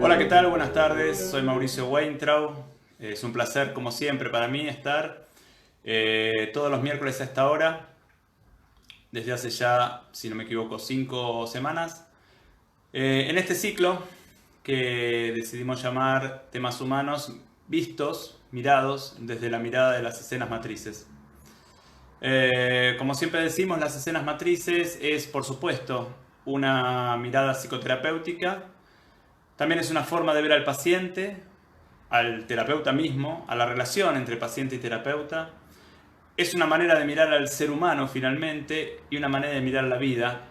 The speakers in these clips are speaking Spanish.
Hola, ¿qué tal? Buenas tardes, soy Mauricio Weintraub. Es un placer, como siempre, para mí estar todos los miércoles a esta hora, desde hace ya, si no me equivoco, 5 semanas, en este ciclo que decidimos llamar Temas Humanos Vistos, Mirados desde la mirada de las escenas matrices. Como siempre decimos, las escenas matrices es, por supuesto, una mirada psicoterapéutica. También es una forma de ver al paciente, al terapeuta mismo, a la relación entre paciente y terapeuta. Es una manera de mirar al ser humano finalmente y una manera de mirar la vida.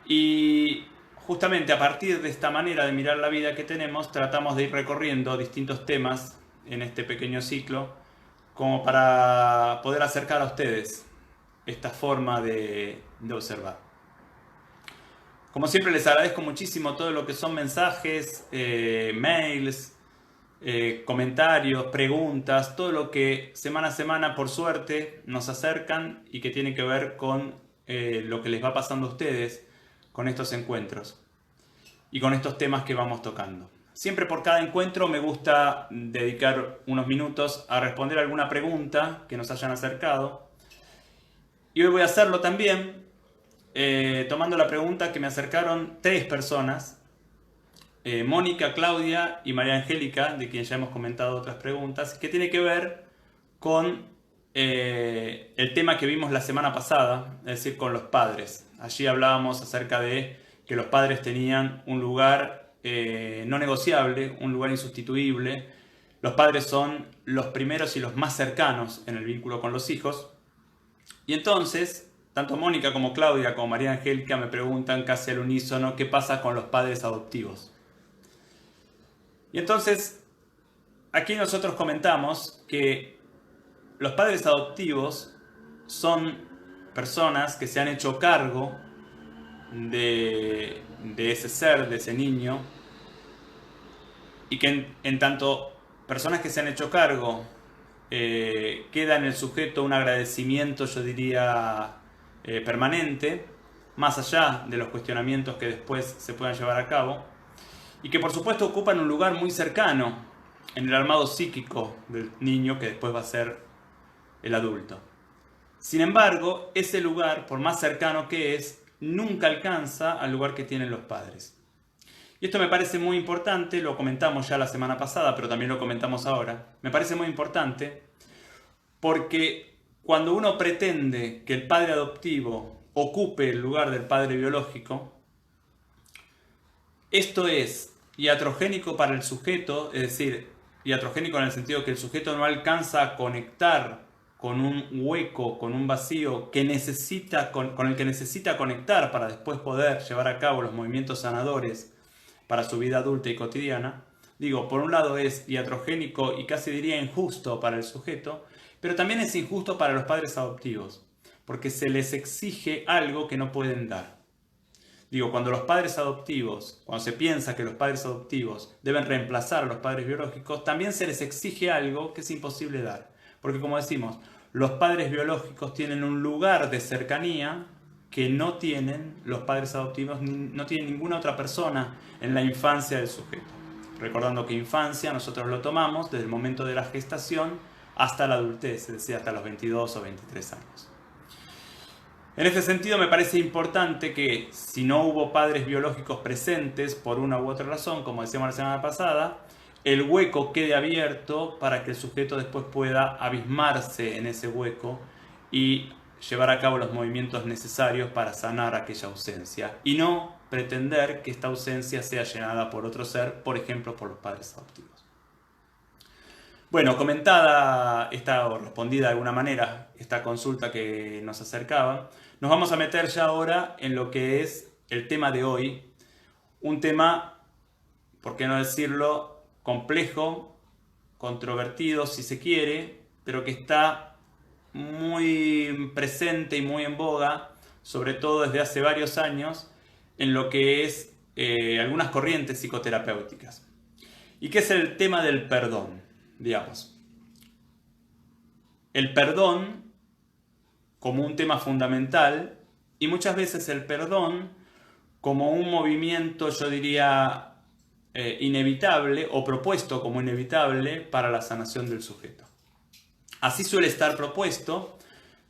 Y justamente a partir de esta manera de mirar la vida que tenemos, tratamos de ir recorriendo distintos temas en este pequeño ciclo, como para poder acercar a ustedes esta forma de observar. Como siempre les agradezco muchísimo todo lo que son mensajes, mails, comentarios, preguntas, todo lo que semana a semana por suerte nos acercan y que tiene que ver con lo que les va pasando a ustedes con estos encuentros y con estos temas que vamos tocando. Siempre por cada encuentro me gusta dedicar unos minutos a responder alguna pregunta que nos hayan acercado. Y hoy voy a hacerlo también tomando la pregunta que me acercaron 3 personas, Mónica, Claudia y María Angélica, de quien ya hemos comentado otras preguntas, que tiene que ver con el tema que vimos la semana pasada, es decir, con los padres. Allí hablábamos acerca de que los padres tenían un lugar no negociable, un lugar insustituible. Los padres son los primeros y los más cercanos en el vínculo con los hijos. Y entonces, tanto Mónica como Claudia como María Angélica me preguntan casi al unísono qué pasa con los padres adoptivos. Y entonces, aquí nosotros comentamos que los padres adoptivos son personas que se han hecho cargo de ese ser, de ese niño, y que en tanto personas que se han hecho cargo, queda en el sujeto un agradecimiento, yo diría, permanente, más allá de los cuestionamientos que después se puedan llevar a cabo, y que por supuesto ocupan un lugar muy cercano en el armado psíquico del niño que después va a ser el adulto. Sin embargo, ese lugar, por más cercano que es, nunca alcanza al lugar que tienen los padres. Y esto me parece muy importante, lo comentamos ya la semana pasada, pero también lo comentamos ahora. Me parece muy importante porque cuando uno pretende que el padre adoptivo ocupe el lugar del padre biológico, esto es iatrogénico para el sujeto, es decir, iatrogénico en el sentido que el sujeto no alcanza a conectar con un hueco, con un vacío que necesita, con el que necesita conectar para después poder llevar a cabo los movimientos sanadores para su vida adulta y cotidiana. Digo, por un lado es iatrogénico y casi diría injusto para el sujeto, pero también es injusto para los padres adoptivos, porque se les exige algo que no pueden dar. Digo, cuando los padres adoptivos, cuando se piensa que los padres adoptivos deben reemplazar a los padres biológicos, también se les exige algo que es imposible dar. Porque como decimos, los padres biológicos tienen un lugar de cercanía que no tienen los padres adoptivos, no tienen ninguna otra persona en la infancia del sujeto. Recordando que infancia nosotros lo tomamos desde el momento de la gestación hasta la adultez, es decir, hasta los 22 o 23 años. En este sentido me parece importante que si no hubo padres biológicos presentes por una u otra razón, como decíamos la semana pasada, el hueco quede abierto para que el sujeto después pueda abismarse en ese hueco y llevar a cabo los movimientos necesarios para sanar aquella ausencia y no pretender que esta ausencia sea llenada por otro ser, por ejemplo por los padres adoptivos. Bueno, comentada esta o respondida de alguna manera esta consulta que nos acercaba, nos vamos a meter ya ahora en lo que es el tema de hoy, un tema, por qué no decirlo, complejo, controvertido si se quiere, pero que está muy presente y muy en boga, sobre todo desde hace varios años, en lo que es algunas corrientes psicoterapéuticas. ¿Y qué es el tema del perdón? Digamos, el perdón como un tema fundamental y muchas veces el perdón como un movimiento, yo diría, inevitable o propuesto como inevitable para la sanación del sujeto. Así suele estar propuesto.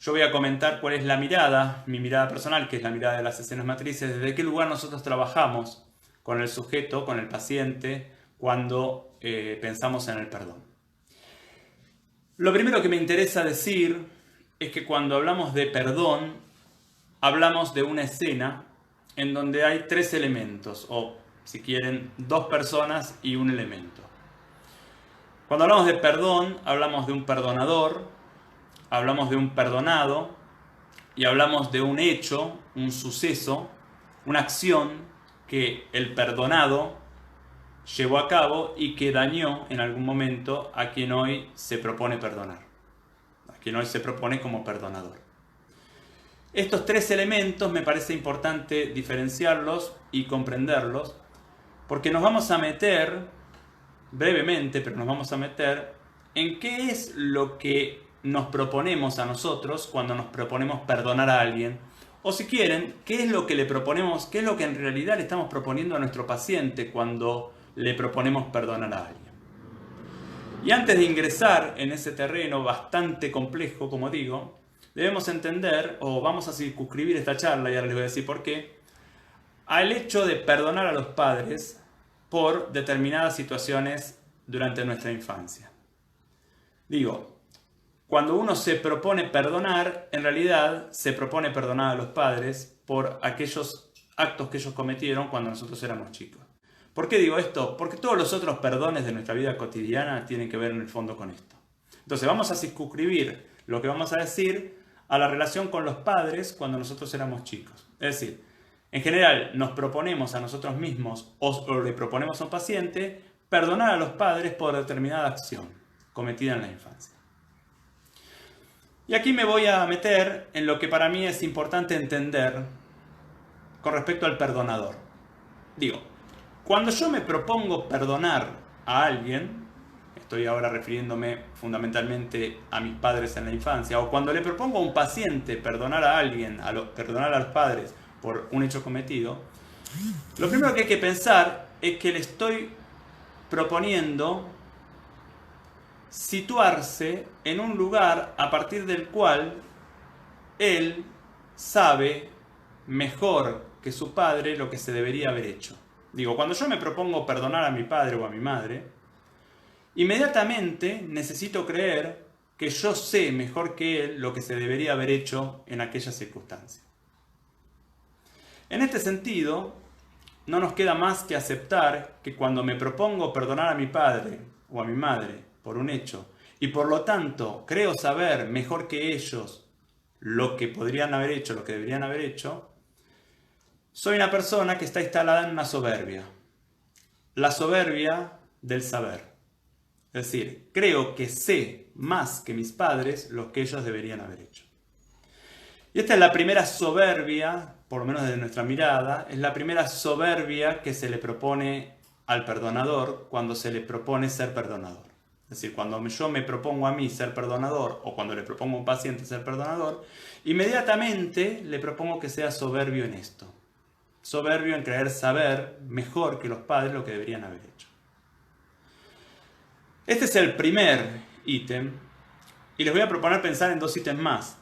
Yo voy a comentar cuál es la mirada, mi mirada personal, que es la mirada de las escenas matrices, desde qué lugar nosotros trabajamos con el sujeto, con el paciente, cuando pensamos en el perdón. Lo primero que me interesa decir es que cuando hablamos de perdón, hablamos de una escena en donde hay tres elementos, o si quieren, dos personas y un elemento. Cuando hablamos de perdón, hablamos de un perdonador, hablamos de un perdonado y hablamos de un hecho, un suceso, una acción que el perdonado llevó a cabo y que dañó en algún momento a quien hoy se propone perdonar, a quien hoy se propone como perdonador. Estos tres elementos me parece importante diferenciarlos y comprenderlos, porque nos vamos a meter, brevemente, pero nos vamos a meter en qué es lo que nos proponemos a nosotros cuando nos proponemos perdonar a alguien, o si quieren, qué es lo que le proponemos, qué es lo que en realidad le estamos proponiendo a nuestro paciente cuando le proponemos perdonar a alguien. Y antes de ingresar en ese terreno bastante complejo, como digo, debemos entender, o vamos a circunscribir esta charla, y ahora les voy a decir por qué, al hecho de perdonar a los padres por determinadas situaciones durante nuestra infancia. Digo, cuando uno se propone perdonar, en realidad se propone perdonar a los padres por aquellos actos que ellos cometieron cuando nosotros éramos chicos. ¿Por qué digo esto? Porque todos los otros perdones de nuestra vida cotidiana tienen que ver en el fondo con esto. Entonces vamos a circunscribir lo que vamos a decir a la relación con los padres cuando nosotros éramos chicos. Es decir, en general nos proponemos a nosotros mismos o le proponemos a un paciente perdonar a los padres por determinada acción cometida en la infancia. Y aquí me voy a meter en lo que para mí es importante entender con respecto al perdonador. Digo, cuando yo me propongo perdonar a alguien, estoy ahora refiriéndome fundamentalmente a mis padres en la infancia, o cuando le propongo a un paciente perdonar a alguien, perdonar a los padres por un hecho cometido, lo primero que hay que pensar es que le estoy proponiendo situarse en un lugar a partir del cual él sabe mejor que su padre lo que se debería haber hecho. Digo, cuando yo me propongo perdonar a mi padre o a mi madre, inmediatamente necesito creer que yo sé mejor que él lo que se debería haber hecho en aquella circunstancia. En este sentido, no nos queda más que aceptar que cuando me propongo perdonar a mi padre o a mi madre por un hecho, y por lo tanto creo saber mejor que ellos lo que podrían haber hecho, lo que deberían haber hecho, soy una persona que está instalada en una soberbia. La soberbia del saber. Es decir, creo que sé más que mis padres lo que ellos deberían haber hecho. Y esta es la primera soberbia, por lo menos desde nuestra mirada, es la primera soberbia que se le propone al perdonador cuando se le propone ser perdonador. Es decir, cuando yo me propongo a mí ser perdonador o cuando le propongo a un paciente ser perdonador, inmediatamente le propongo que sea soberbio en esto. Soberbio en creer saber mejor que los padres lo que deberían haber hecho. Este es el primer ítem y les voy a proponer pensar en dos ítems más.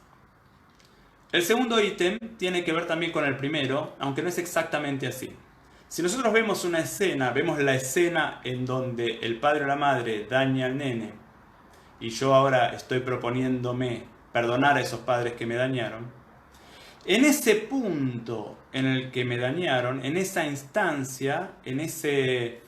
El segundo ítem tiene que ver también con el primero, aunque no es exactamente así. Si nosotros vemos una escena, vemos la escena en donde el padre o la madre daña al nene y yo ahora estoy proponiéndome perdonar a esos padres que me dañaron, en ese punto en el que me dañaron, en esa instancia, en ese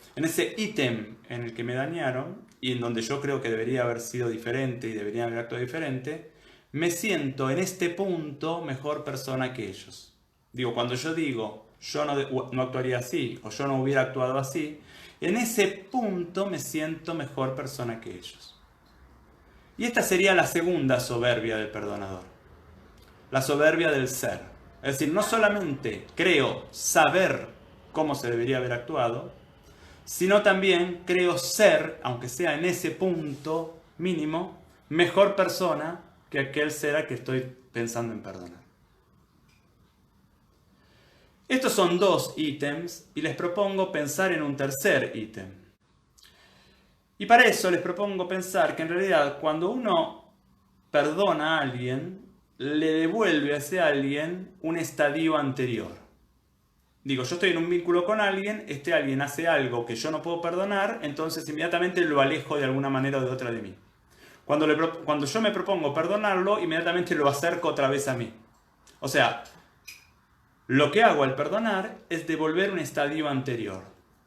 ítem en el que me dañaron y en donde yo creo que debería haber sido diferente y debería haber actuado diferente, me siento en este punto mejor persona que ellos. Digo, cuando yo digo, yo no actuaría así o yo no hubiera actuado así, en ese punto me siento mejor persona que ellos. Y esta sería la segunda soberbia del perdonador. La soberbia del ser. Es decir, no solamente creo saber cómo se debería haber actuado, sino también creo ser, aunque sea en ese punto mínimo, mejor persona que aquel ser a que estoy pensando en perdonar. Estos son 2 ítems y les propongo pensar en un tercer ítem. Y para eso les propongo pensar que en realidad cuando uno perdona a alguien, le devuelve a ese alguien un estadio anterior. Digo, yo estoy en un vínculo con alguien, este alguien hace algo que yo no puedo perdonar, entonces inmediatamente lo alejo de alguna manera o de otra de mí. Cuando yo me propongo perdonarlo, inmediatamente lo acerco otra vez a mí. O sea, lo que hago al perdonar es devolver un estadio anterior.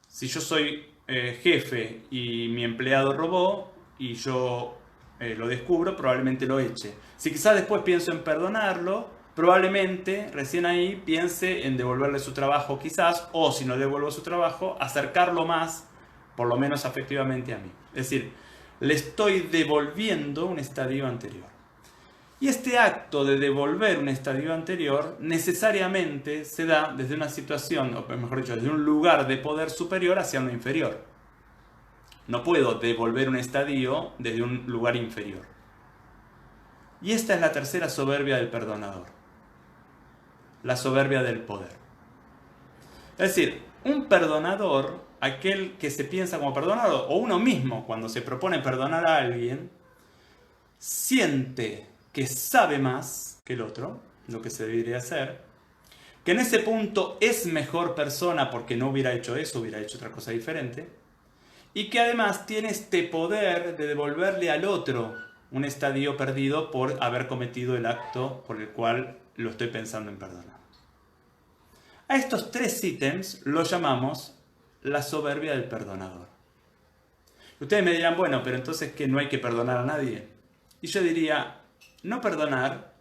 Si yo soy jefe y mi empleado robó y yo lo descubro, probablemente lo eche. Si quizás después pienso en perdonarlo, probablemente recién ahí piense en devolverle su trabajo quizás, o si no devuelvo su trabajo, acercarlo más, por lo menos afectivamente a mí. Es decir, le estoy devolviendo un estadio anterior. Y este acto de devolver un estadio anterior necesariamente se da desde una situación, o mejor dicho, desde un lugar de poder superior hacia uno inferior. No puedo devolver un estadio desde un lugar inferior. Y esta es la tercera soberbia del perdonador. La soberbia del poder. Es decir, un perdonador, aquel que se piensa como perdonador, o uno mismo cuando se propone perdonar a alguien, siente que sabe más que el otro, lo que se debería hacer, que en ese punto es mejor persona porque no hubiera hecho eso, hubiera hecho otra cosa diferente, y que además tiene este poder de devolverle al otro un estadio perdido por haber cometido el acto por el cual lo estoy pensando en perdonar. A estos 3 ítems los llamamos la soberbia del perdonador. Ustedes me dirán, bueno, pero entonces que no hay que perdonar a nadie. Y yo diría, no perdonar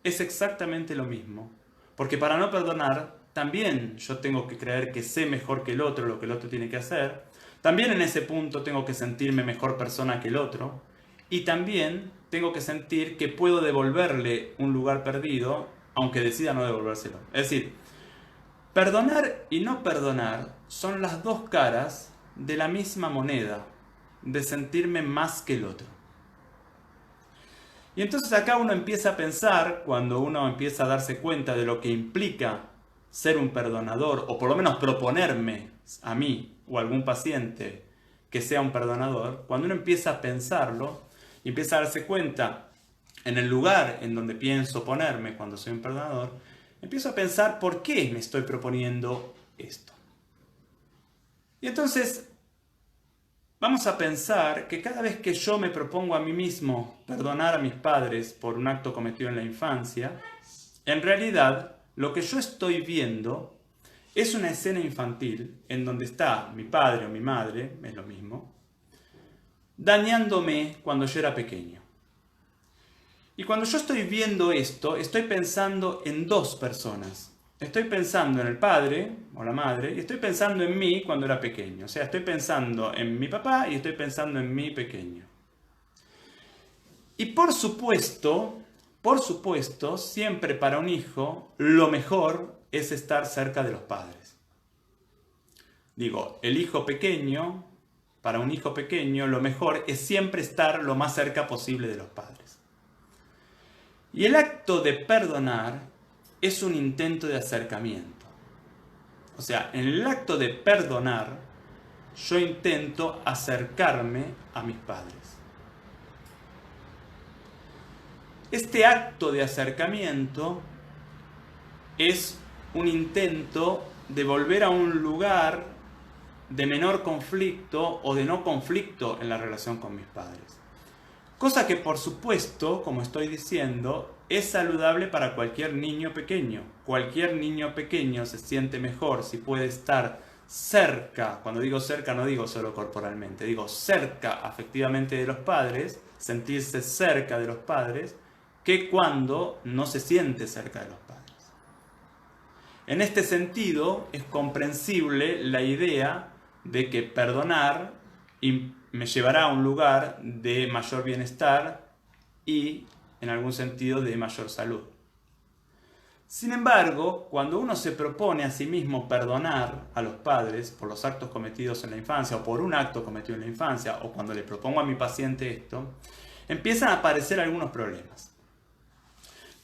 es exactamente lo mismo. Porque para no perdonar, también yo tengo que creer que sé mejor que el otro lo que el otro tiene que hacer. También en ese punto tengo que sentirme mejor persona que el otro. Y también tengo que sentir que puedo devolverle un lugar perdido, aunque decida no devolvérselo. Es decir, perdonar y no perdonar son las 2 caras de la misma moneda, de sentirme más que el otro. Y entonces acá uno empieza a pensar, cuando uno empieza a darse cuenta de lo que implica ser un perdonador, o por lo menos proponerme a mí o a algún paciente que sea un perdonador, cuando uno empieza a pensarlo y empieza a darse cuenta en el lugar en donde pienso ponerme cuando soy un perdonador, empiezo a pensar por qué me estoy proponiendo esto. Y entonces vamos a pensar que cada vez que yo me propongo a mí mismo perdonar a mis padres por un acto cometido en la infancia, en realidad lo que yo estoy viendo es una escena infantil en donde está mi padre o mi madre, es lo mismo, dañándome cuando yo era pequeño. Y cuando yo estoy viendo esto, estoy pensando en 2 personas. Estoy pensando en el padre o la madre y estoy pensando en mí cuando era pequeño. O sea, estoy pensando en mi papá y estoy pensando en mí pequeño. Y por supuesto, siempre para un hijo, lo mejor es estar cerca de los padres. Digo, el hijo pequeño, para un hijo pequeño, lo mejor es siempre estar lo más cerca posible de los padres. Y el acto de perdonar es un intento de acercamiento. O sea, en el acto de perdonar, yo intento acercarme a mis padres. Este acto de acercamiento es un intento de volver a un lugar de menor conflicto o de no conflicto en la relación con mis padres. Cosa que por supuesto, como estoy diciendo, es saludable para cualquier niño pequeño. Cualquier niño pequeño se siente mejor si puede estar cerca, cuando digo cerca no digo solo corporalmente, digo cerca afectivamente de los padres, sentirse cerca de los padres, que cuando no se siente cerca de los padres. En este sentido, es comprensible la idea de que perdonar me llevará a un lugar de mayor bienestar y, en algún sentido, de mayor salud. Sin embargo, cuando uno se propone a sí mismo perdonar a los padres por los actos cometidos en la infancia o por un acto cometido en la infancia, o cuando le propongo a mi paciente esto, empiezan a aparecer algunos problemas.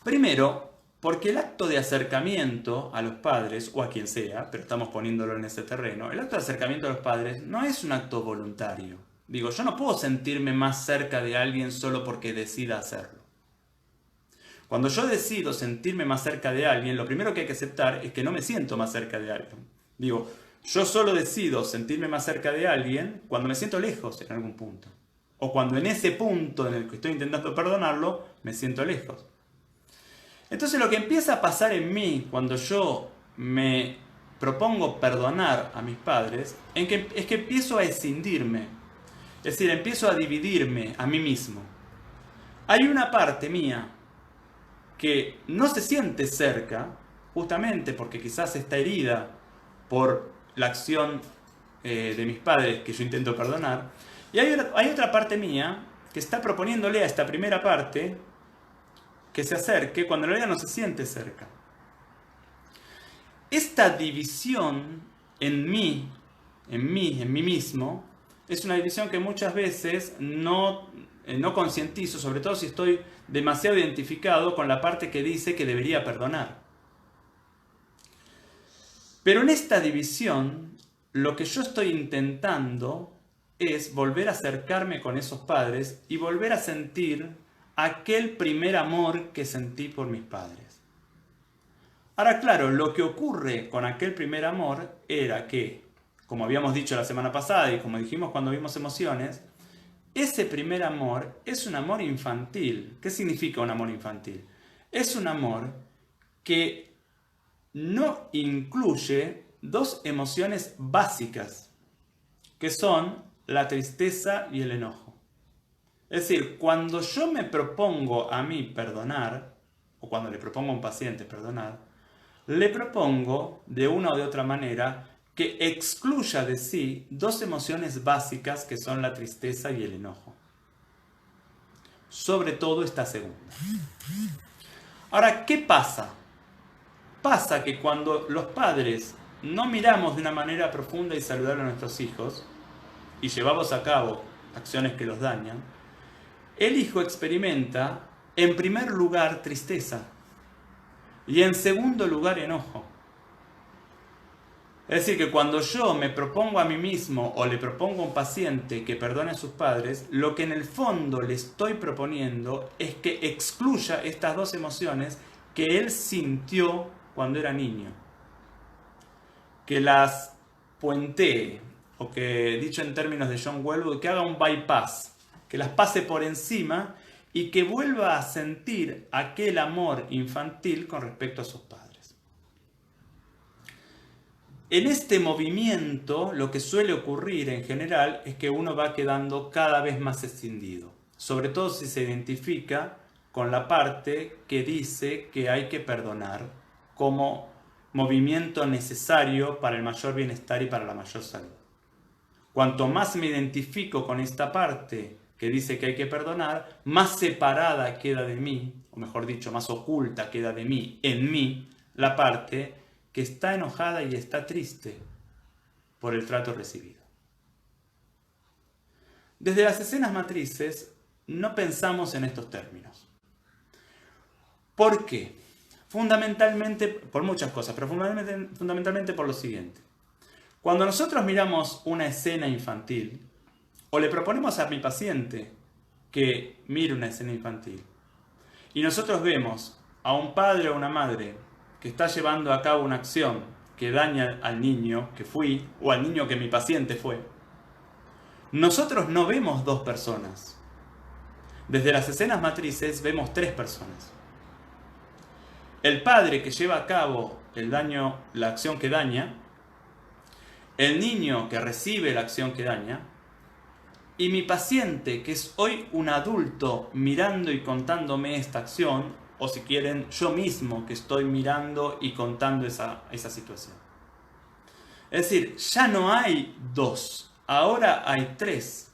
Primero, Porque el acto de acercamiento a los padres, o a quien sea, pero estamos poniéndolo en ese terreno, el acto de acercamiento a los padres no es un acto voluntario. Digo, yo no puedo sentirme más cerca de alguien solo porque decida hacerlo. Cuando yo decido sentirme más cerca de alguien, lo primero que hay que aceptar es que no me siento más cerca de alguien. Digo, yo solo decido sentirme más cerca de alguien cuando me siento lejos en algún punto. O cuando en ese punto en el que estoy intentando perdonarlo, me siento lejos. Entonces lo que empieza a pasar en mí cuando yo me propongo perdonar a mis padres es que empiezo a escindirme. Es decir, empiezo a dividirme a mí mismo. Hay una parte mía que no se siente cerca, justamente porque quizás está herida por la acción de mis padres que yo intento perdonar. Y hay otra parte mía que está proponiéndole a esta primera parte que se acerque cuando en realidad no se siente cerca. Esta división en mí mismo, es una división que muchas veces no concientizo, sobre todo si estoy demasiado identificado con la parte que dice que debería perdonar. Pero en esta división, lo que yo estoy intentando es volver a acercarme con esos padres y volver a sentir aquel primer amor que sentí por mis padres. Ahora, claro, lo que ocurre con aquel primer amor era que, como habíamos dicho la semana pasada y como dijimos cuando vimos emociones, ese primer amor es un amor infantil. ¿Qué significa un amor infantil? Es un amor que no incluye dos emociones básicas, que son la tristeza y el enojo. Es decir, cuando yo me propongo a mí perdonar, o cuando le propongo a un paciente perdonar, le propongo de una o de otra manera que excluya de sí dos emociones básicas que son la tristeza y el enojo. Sobre todo esta segunda. Ahora, ¿qué pasa? Pasa que cuando los padres no miramos de una manera profunda y saludable a nuestros hijos y llevamos a cabo acciones que los dañan, el hijo experimenta en primer lugar tristeza y en segundo lugar enojo. Es decir, que cuando yo me propongo a mí mismo o le propongo a un paciente que perdone a sus padres, lo que en el fondo le estoy proponiendo es que excluya estas dos emociones que él sintió cuando era niño. Que las puentee, o que, dicho en términos de John Welwood, que haga un bypass, que las pase por encima y que vuelva a sentir aquel amor infantil con respecto a sus padres. En este movimiento, lo que suele ocurrir en general es que uno va quedando cada vez más escindido, sobre todo si se identifica con la parte que dice que hay que perdonar como movimiento necesario para el mayor bienestar y para la mayor salud. Cuanto más me identifico con esta parte que dice que hay que perdonar, más separada queda de mí, o mejor dicho, más oculta queda de mí, en mí, la parte que está enojada y está triste por el trato recibido. Desde las escenas matrices no pensamos en estos términos. ¿Por qué? Fundamentalmente, por muchas cosas, pero fundamentalmente por lo siguiente. Cuando nosotros miramos una escena infantil, o le proponemos a mi paciente que mire una escena infantil, y nosotros vemos a un padre o una madre que está llevando a cabo una acción que daña al niño que fui, o al niño que mi paciente fue, nosotros no vemos dos personas. Desde las escenas matrices vemos tres personas. El padre que lleva a cabo el daño, la acción que daña, el niño que recibe la acción que daña, y mi paciente que es hoy un adulto mirando y contándome esta acción, o si quieren, yo mismo que estoy mirando y contando esa situación. Es decir, ya no hay dos, ahora hay tres.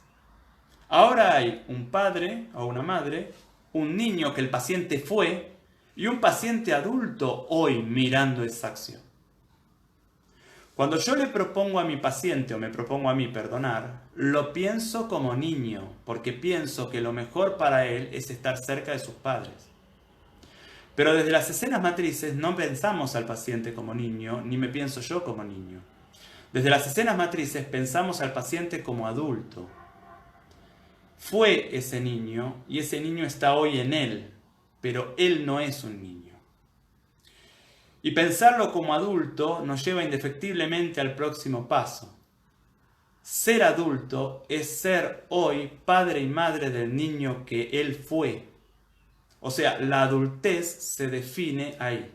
Ahora hay un padre o una madre, un niño que el paciente fue, y un paciente adulto hoy mirando esa acción. Cuando yo le propongo a mi paciente o me propongo a mí perdonar, lo pienso como niño, porque pienso que lo mejor para él es estar cerca de sus padres. Pero desde las escenas matrices no pensamos al paciente como niño, ni me pienso yo como niño. Desde las escenas matrices pensamos al paciente como adulto. Fue ese niño y ese niño está hoy en él, pero él no es un niño. Y pensarlo como adulto nos lleva indefectiblemente al próximo paso. Ser adulto es ser hoy padre y madre del niño que él fue. O sea, la adultez se define ahí.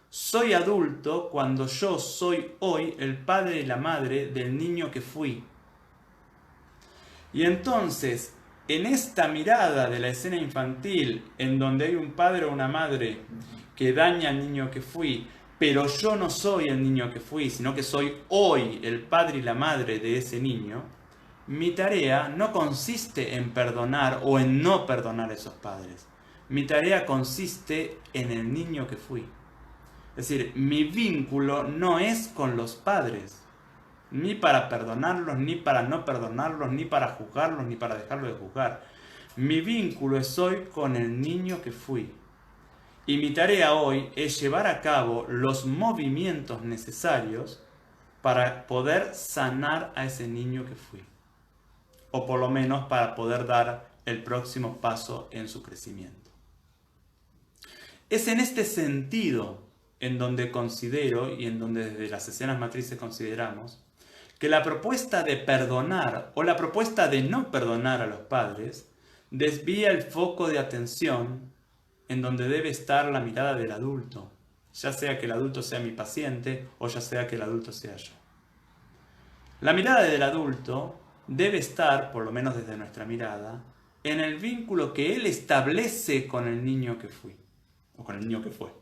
Soy adulto cuando yo soy hoy el padre y la madre del niño que fui. Y entonces, en esta mirada de la escena infantil, en donde hay un padre o una madre que daña al niño que fui, pero yo no soy el niño que fui, sino que soy hoy el padre y la madre de ese niño, mi tarea no consiste en perdonar o en no perdonar a esos padres. Mi tarea consiste en el niño que fui. Es decir, mi vínculo no es con los padres, ni para perdonarlos, ni para no perdonarlos, ni para juzgarlos, ni para dejarlos de juzgar. Mi vínculo es hoy con el niño que fui. Y mi tarea hoy es llevar a cabo los movimientos necesarios para poder sanar a ese niño que fui. O por lo menos para poder dar el próximo paso en su crecimiento. Es en este sentido en donde considero y en donde desde las escenas matrices consideramos que la propuesta de perdonar o la propuesta de no perdonar a los padres desvía el foco de atención en donde debe estar la mirada del adulto, ya sea que el adulto sea mi paciente o ya sea que el adulto sea yo. La mirada del adulto debe estar, por lo menos desde nuestra mirada, en el vínculo que él establece con el niño que fui o con el niño que fue.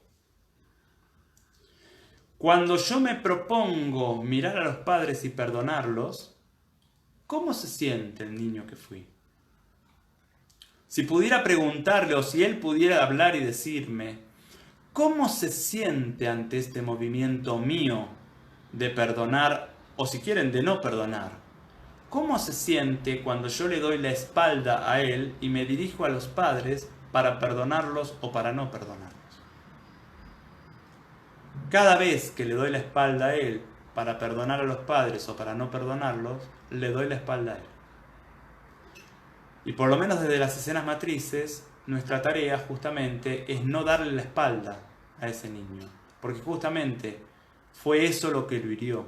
Cuando yo me propongo mirar a los padres y perdonarlos, ¿cómo se siente el niño que fui? Si pudiera preguntarle o si él pudiera hablar y decirme, ¿cómo se siente ante este movimiento mío de perdonar o si quieren de no perdonar? ¿Cómo se siente cuando yo le doy la espalda a él y me dirijo a los padres para perdonarlos o para no perdonarlos? Cada vez que le doy la espalda a él para perdonar a los padres o para no perdonarlos, le doy la espalda a él. Y por lo menos desde las escenas matrices, nuestra tarea justamente es no darle la espalda a ese niño. Porque justamente fue eso lo que lo hirió.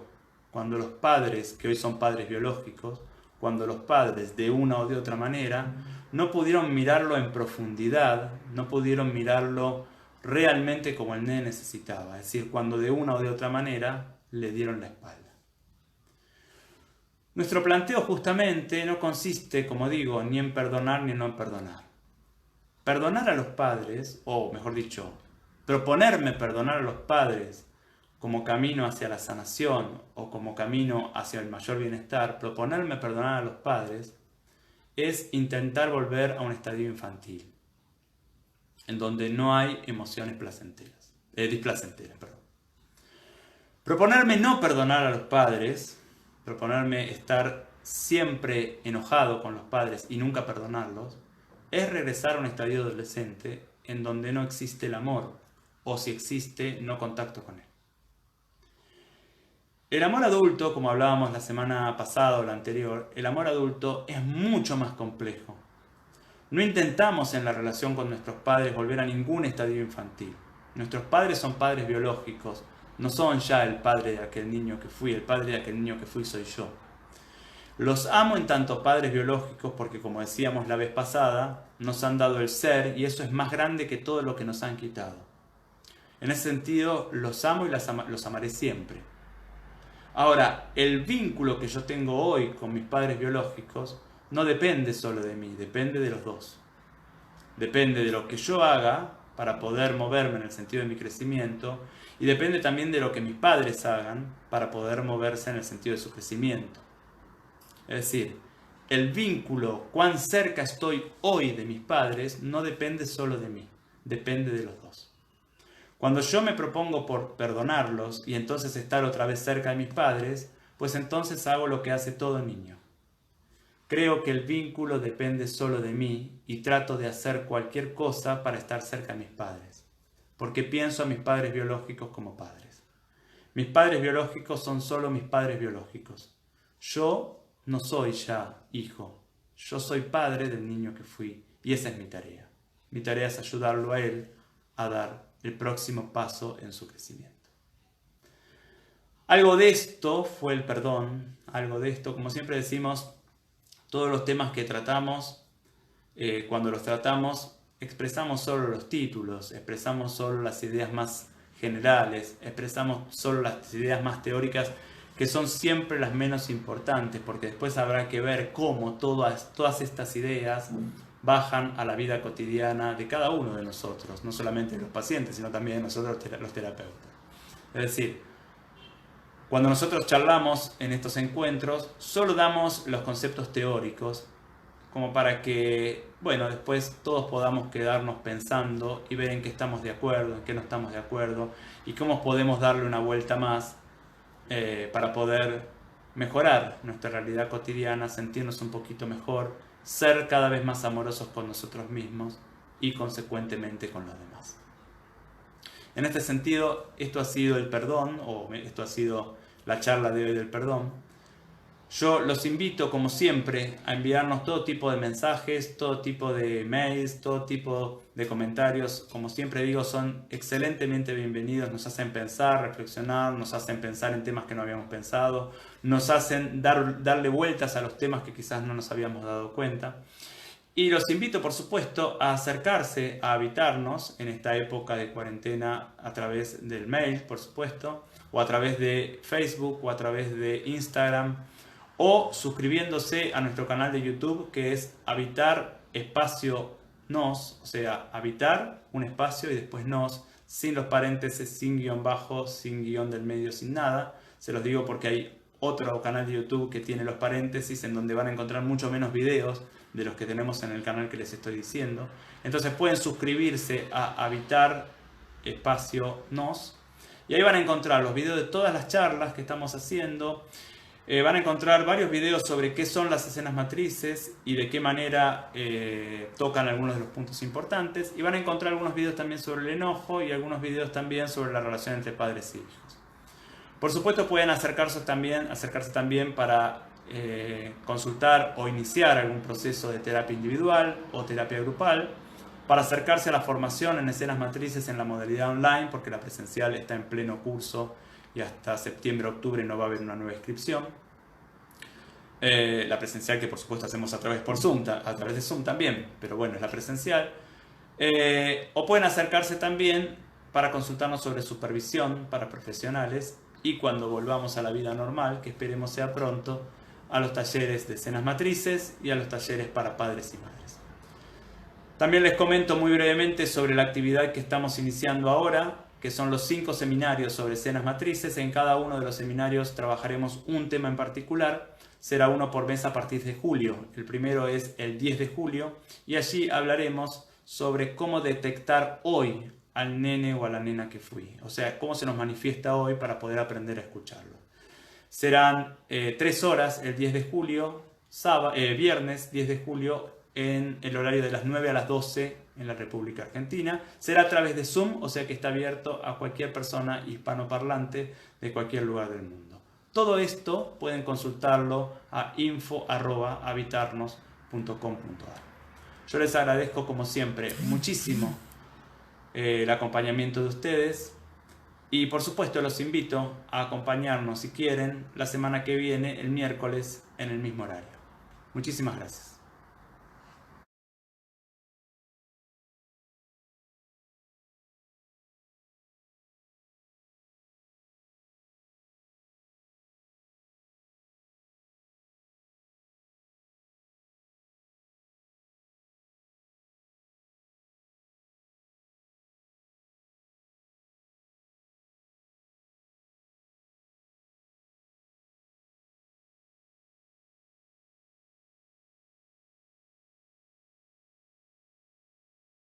Cuando los padres, que hoy son padres biológicos, cuando los padres de una o de otra manera no pudieron mirarlo en profundidad, no pudieron mirarlo realmente como el nene necesitaba, es decir, cuando de una o de otra manera le dieron la espalda. Nuestro planteo justamente no consiste, como digo, ni en perdonar ni en no perdonar. Perdonar a los padres, o mejor dicho, proponerme perdonar a los padres como camino hacia la sanación o como camino hacia el mayor bienestar, proponerme perdonar a los padres es intentar volver a un estadio infantil, en donde no hay emociones displacenteras. Proponerme no perdonar a los padres, proponerme estar siempre enojado con los padres y nunca perdonarlos, es regresar a un estadio adolescente en donde no existe el amor, o si existe, no contacto con él. El amor adulto, como hablábamos la semana pasada o la anterior, el amor adulto es mucho más complejo. No intentamos en la relación con nuestros padres volver a ningún estadio infantil. Nuestros padres son padres biológicos, no son ya el padre de aquel niño que fui, el padre de aquel niño que fui soy yo. Los amo en tanto padres biológicos porque, como decíamos la vez pasada, nos han dado el ser y eso es más grande que todo lo que nos han quitado. En ese sentido, los amo y los amaré siempre. Ahora, el vínculo que yo tengo hoy con mis padres biológicos no depende solo de mí, depende de los dos. Depende de lo que yo haga para poder moverme en el sentido de mi crecimiento y depende también de lo que mis padres hagan para poder moverse en el sentido de su crecimiento. Es decir, el vínculo, cuán cerca estoy hoy de mis padres, no depende solo de mí, depende de los dos. Cuando yo me propongo por perdonarlos y entonces estar otra vez cerca de mis padres, pues entonces hago lo que hace todo niño. Creo que el vínculo depende solo de mí y trato de hacer cualquier cosa para estar cerca de mis padres. porque pienso a mis padres biológicos como padres. Mis padres biológicos son solo mis padres biológicos. Yo no soy ya hijo, yo soy padre del niño que fui, y esa es mi tarea. Mi tarea es ayudarlo a él a dar el próximo paso en su crecimiento. Algo de esto fue el perdón, algo de esto, como siempre decimos, todos los temas que tratamos, cuando los tratamos, expresamos solo los títulos, expresamos solo las ideas más generales, expresamos solo las ideas más teóricas, que son siempre las menos importantes, porque después habrá que ver cómo todas estas ideas bajan a la vida cotidiana de cada uno de nosotros, no solamente de los pacientes, sino también de nosotros los terapeutas. Es decir, cuando nosotros charlamos en estos encuentros, solo damos los conceptos teóricos, como para que, bueno, después todos podamos quedarnos pensando y ver en qué estamos de acuerdo, en qué no estamos de acuerdo, y cómo podemos darle una vuelta más para poder mejorar nuestra realidad cotidiana, sentirnos un poquito mejor, ser cada vez más amorosos con nosotros mismos y consecuentemente con los demás. En este sentido, esto ha sido el perdón, o esto ha sido la charla de hoy del perdón. Yo los invito, como siempre, a enviarnos todo tipo de mensajes, todo tipo de mails, todo tipo de comentarios. Como siempre digo, son excelentemente bienvenidos, nos hacen pensar, reflexionar, nos hacen pensar en temas que no habíamos pensado, nos hacen darle vueltas a los temas que quizás no nos habíamos dado cuenta. Y los invito, por supuesto, a acercarse a Habitarnos en esta época de cuarentena a través del mail, por supuesto, o a través de Facebook, o a través de Instagram, o suscribiéndose a nuestro canal de YouTube, que es Habitar Espacio Nos, o sea, habitar un espacio y después nos, sin los paréntesis, sin guión bajo, sin guión del medio, sin nada. Se los digo porque hay otro canal de YouTube que tiene los paréntesis, en donde van a encontrar mucho menos videos de los que tenemos en el canal que les estoy diciendo. Entonces pueden suscribirse a Habitar Espacio Nos, y ahí van a encontrar los videos de todas las charlas que estamos haciendo. Van a encontrar varios videos sobre qué son las escenas matrices y de qué manera tocan algunos de los puntos importantes. Y van a encontrar algunos videos también sobre el enojo y algunos videos también sobre la relación entre padres y hijos. Por supuesto, pueden acercarse también para consultar o iniciar algún proceso de terapia individual o terapia grupal, para acercarse a la formación en escenas matrices en la modalidad online, porque la presencial está en pleno curso y hasta septiembre-octubre no va a haber una nueva inscripción. La presencial, que por supuesto hacemos a través de Zoom también, pero bueno, es la presencial. O pueden acercarse también para consultarnos sobre supervisión para profesionales, y cuando volvamos a la vida normal, que esperemos sea pronto, a los talleres de escenas matrices y a los talleres para padres y madres. También les comento muy brevemente sobre la actividad que estamos iniciando ahora, que son los 5 seminarios sobre escenas matrices. En cada uno de los seminarios trabajaremos un tema en particular. Será uno por mes a partir de julio. El primero es el 10 de julio y allí hablaremos sobre cómo detectar hoy al nene o a la nena que fui. O sea, cómo se nos manifiesta hoy para poder aprender a escucharlo. Serán 3 horas el 10 de julio, viernes 10 de julio, en el horario de las 9 a las 12 en la República Argentina. Será a través de Zoom, o sea que está abierto a cualquier persona hispanoparlante de cualquier lugar del mundo. Todo esto pueden consultarlo a info@habitarnos.com.ar. Yo les agradezco, como siempre, muchísimo el acompañamiento de ustedes, y por supuesto los invito a acompañarnos, si quieren, la semana que viene, el miércoles, en el mismo horario. Muchísimas gracias.